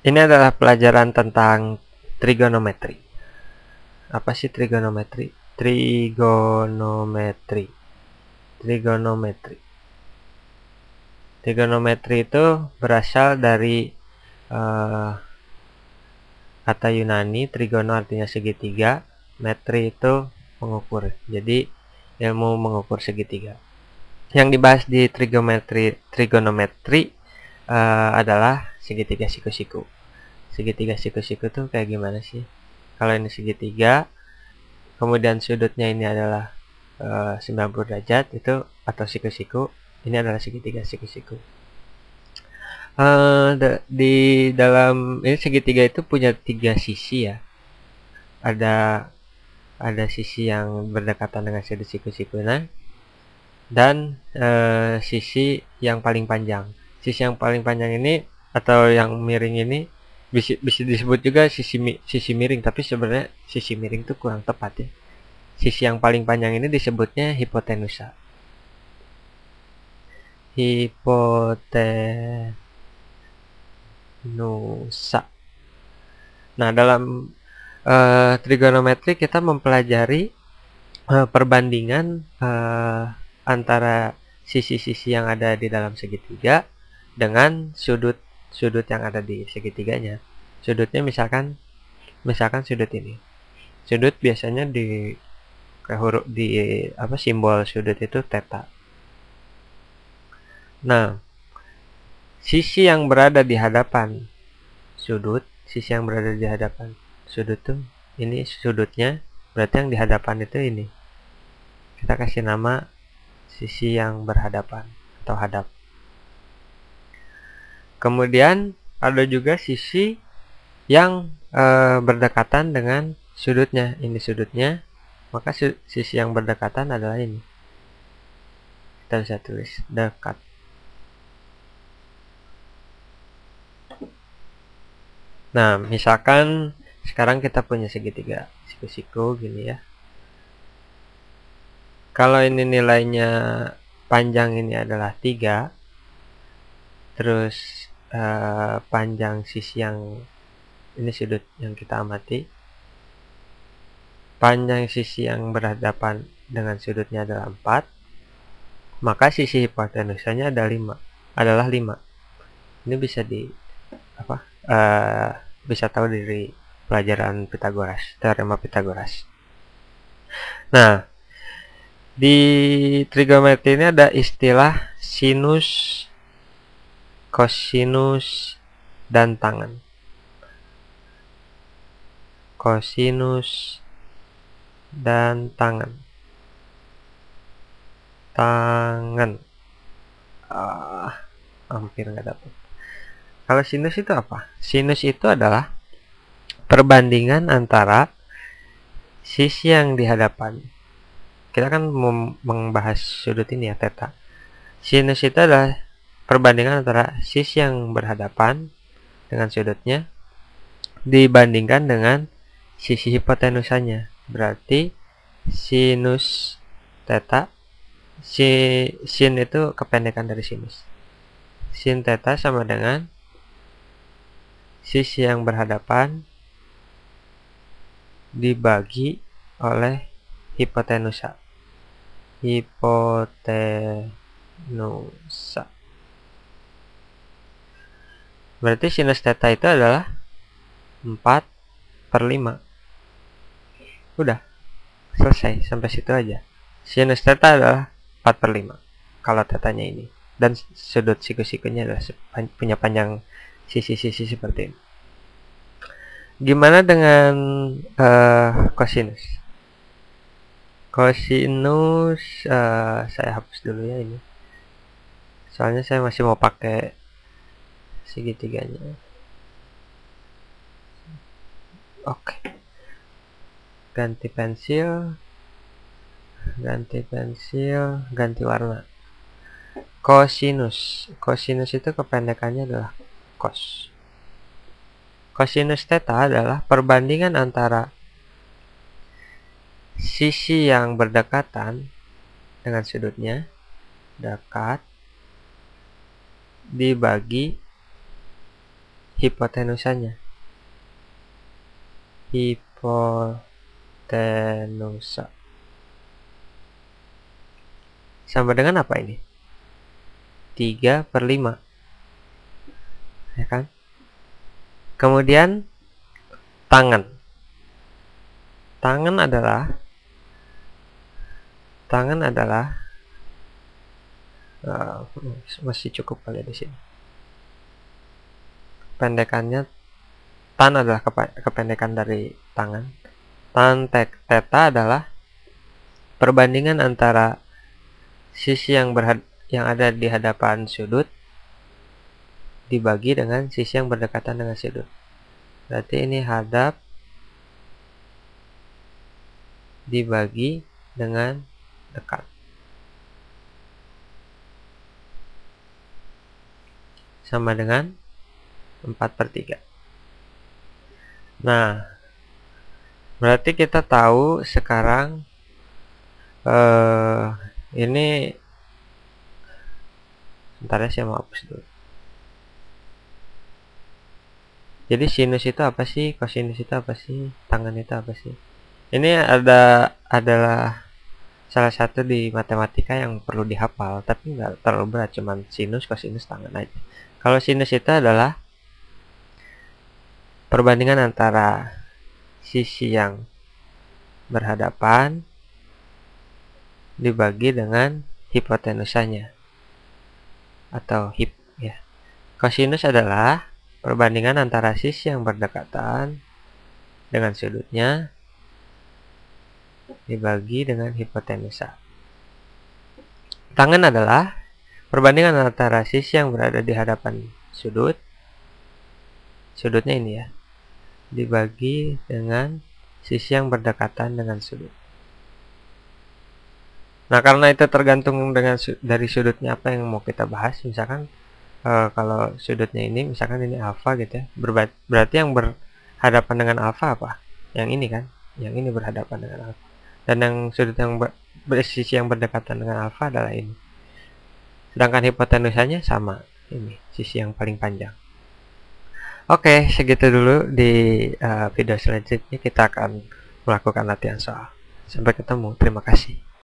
Ini adalah pelajaran tentang trigonometri. Apa sih trigonometri? Trigonometri. Trigonometri. Trigonometri itu berasal dari kata Yunani. Trigono artinya segitiga, metri itu mengukur. Jadi ilmu mengukur segitiga. Yang dibahas di trigonometri adalah segitiga siku-siku. Segitiga siku-siku tuh kayak gimana sih? Kalau ini segitiga, kemudian sudutnya ini adalah 90 derajat itu atau siku-siku, ini adalah segitiga siku-siku. Di dalam ini segitiga itu punya 3 sisi ya. Ada sisi yang berdekatan dengan sudut siku-sikunya dan sisi yang paling panjang. Sisi yang paling panjang ini atau yang miring ini bisa disebut juga sisi miring, tapi sebenarnya sisi miring itu kurang tepat ya. Sisi yang paling panjang ini disebutnya hipotenusa. Hipotenusa. Nah, dalam trigonometri kita mempelajari perbandingan antara sisi-sisi yang ada di dalam segitiga dengan sudut yang ada di segitiganya. Sudutnya misalkan sudut ini. Sudut biasanya simbol sudut itu theta. Nah, sisi yang berada di hadapan sudut tuh ini sudutnya, berarti yang di hadapan itu ini. Kita kasih nama sisi yang berhadapan atau hadap. Kemudian ada juga sisi yang berdekatan dengan sudutnya. Ini sudutnya, maka sisi yang berdekatan adalah ini. Kita bisa tulis dekat. Nah, misalkan sekarang kita punya segitiga siku-siku gini ya. Kalau ini nilainya panjang ini adalah 3, terus panjang sisi yang ini sudut yang kita amati, panjang sisi yang berhadapan dengan sudutnya adalah 4, maka sisi hipotenusanya adalah 5. Ini bisa bisa tahu dari pelajaran Pythagoras, teorema Pythagoras. Nah, di trigonometri ini ada istilah sinus, kosinus, dan tangen. Kosinus dan tangen. Hampir nggak dapat. Kalau sinus itu apa? Sinus itu adalah perbandingan antara sisi yang di hadapan. Kita kan membahas sudut ini ya, theta. Sinus itu adalah perbandingan antara sisi yang berhadapan dengan sudutnya dibandingkan dengan sisi hipotenusanya. Berarti sinus theta, sin itu kependekan dari sinus. Sin theta sama dengan sisi yang berhadapan dibagi oleh hipotenusa. Hipotenusa. Berarti sinus theta itu adalah 4/5. Udah, selesai, sampai situ aja. Sinus theta adalah 4/5 kalau tetanya ini. Dan sudut siku-sikunya adalah punya panjang sisi-sisi seperti ini. Gimana dengan kosinus? Kosinus saya hapus dulu ya ini. Soalnya saya masih mau pakai segitiganya. Oke. Ganti pensil, ganti warna. Kosinus. Kosinus itu kependekannya adalah cos. Kosinus theta adalah perbandingan antara sisi yang berdekatan dengan sudutnya, dekat, dibagi hipotenusanya. Hipotenusa sama dengan apa ini? 3/5, ya kan? Kemudian tangan adalah masih cukup kali di sini. Pendekannya tan adalah kependekan dari tangan. Tan theta adalah perbandingan antara sisi yang ada di hadapan sudut dibagi dengan sisi yang berdekatan dengan sudut. Berarti ini hadap dibagi dengan dekat. Sama dengan 4/3. Nah, berarti kita tahu sekarang ini sebentar ya, saya mau hapus dulu. Jadi sinus itu apa sih? Kosinus itu apa sih? Tangan itu apa sih? Ini adalah salah satu di matematika yang perlu dihafal, tapi nggak terlalu berat, cuman sinus, kosinus, tangan aja. Kalau sinus itu adalah perbandingan antara sisi yang berhadapan dibagi dengan hipotenusanya atau hip ya. Kosinus adalah perbandingan antara sisi yang berdekatan dengan sudutnya dibagi dengan hipotenusa. Tangan adalah perbandingan antara sisi yang berada di hadapan sudutnya ini ya, dibagi dengan sisi yang berdekatan dengan sudut. Nah, karena itu tergantung dari sudutnya apa yang mau kita bahas. Misalkan kalau sudutnya ini, misalkan ini alfa gitu ya, berarti yang berhadapan dengan alfa apa? Yang ini kan, yang ini berhadapan dengan alfa. Dan yang sudut yang sisi yang berdekatan dengan alfa adalah ini. Sedangkan hipotenusanya sama, ini sisi yang paling panjang. Oke, segitu dulu. Di video selanjutnya kita akan melakukan latihan soal. Sampai ketemu, terima kasih.